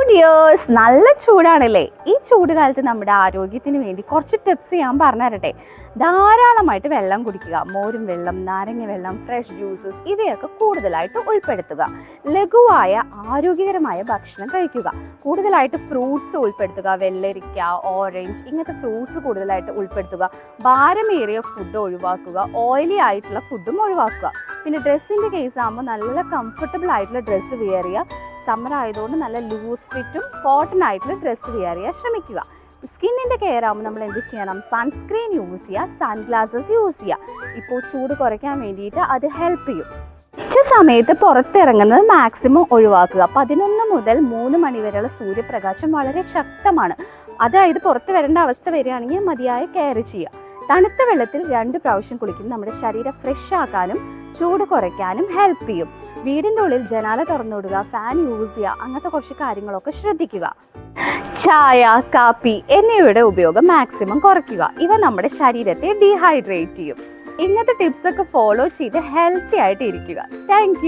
Dears, നല്ല ചൂടാണല്ലേ. ഈ ചൂട് കാലത്ത് നമ്മുടെ ആരോഗ്യത്തിന് വേണ്ടി കുറച്ച് ടിപ്സ് ഞാൻ പറഞ്ഞു തരട്ടെ. ധാരാളമായിട്ട് വെള്ളം കുടിക്കുക. മോരും വെള്ളം, നാരങ്ങ വെള്ളം, ഫ്രഷ് ജ്യൂസസ് ഇവയൊക്കെ കൂടുതലായിട്ട് ഉൾപ്പെടുത്തുക. ലഘുവായ ആരോഗ്യകരമായ ഭക്ഷണം കഴിക്കുക. കൂടുതലായിട്ട് ഫ്രൂട്ട്സ് ഉൾപ്പെടുത്തുക. വെള്ളരിക്ക, ഓറഞ്ച് ഇങ്ങനത്തെ ഫ്രൂട്ട്സ് കൂടുതലായിട്ട് ഉൾപ്പെടുത്തുക. ഭാരമേറിയ ഫുഡ് ഒഴിവാക്കുക. ഓയിലി ആയിട്ടുള്ള ഫുഡും ഒഴിവാക്കുക. പിന്നെ ഡ്രസ്സിൻ്റെ കേസ് ആകുമ്പോൾ നല്ല കംഫർട്ടബിൾ ആയിട്ടുള്ള ഡ്രസ്സ് വെയർ ചെയ്യുക. സമ്മർ ആയതുകൊണ്ട് നല്ല ലൂസ് ഫിറ്റും കോട്ടൺ ആയിട്ടുള്ള ഡ്രസ്സ് വെയർ ചെയ്യാൻ ശ്രമിക്കുക. സ്കിന്നിൻ്റെ കെയർ ആകുമ്പോൾ നമ്മൾ എന്ത് ചെയ്യണം? സൺസ്ക്രീൻ യൂസ് ചെയ്യുക, സൺഗ്ലാസസ് യൂസ് ചെയ്യുക. ഇപ്പോൾ ചൂട് കുറയ്ക്കാൻ വേണ്ടിയിട്ട് അത് ഹെൽപ്പ് ചെയ്യും. ഉച്ച സമയത്ത് പുറത്തിറങ്ങുന്നത് മാക്സിമം ഒഴിവാക്കുക. 11 മുതൽ 3 മണി വരെയുള്ള സൂര്യപ്രകാശം വളരെ ശക്തമാണ്. അതായത് പുറത്ത് വരേണ്ട അവസ്ഥ വരികയാണെങ്കിൽ മതിയായ കെയർ ചെയ്യുക. തണുത്ത വെള്ളത്തിൽ 2 പ്രാവശ്യം കുളിക്കുന്നത് നമ്മുടെ ശരീരം ഫ്രഷ് ആക്കാനും ചൂട് കുറയ്ക്കാനും ഹെൽപ്പ് ചെയ്യും. വീടിൻ്റെ ഉള്ളിൽ ജനാല തുറന്നുവിടുക, ഫാൻ യൂസ് ചെയ്യുക, അങ്ങനത്തെ കുറച്ച് കാര്യങ്ങളൊക്കെ ശ്രദ്ധിക്കുക. ചായ, കാപ്പി എന്നിവയുടെ ഉപയോഗം മാക്സിമം കുറയ്ക്കുക. ഇവ നമ്മുടെ ശരീരത്തെ ഡീഹൈഡ്രേറ്റ് ചെയ്യും. ഇങ്ങനത്തെ ടിപ്സൊക്കെ ഫോളോ ചെയ്ത് ഹെൽത്തി ആയിട്ട് ഇരിക്കുക. താങ്ക്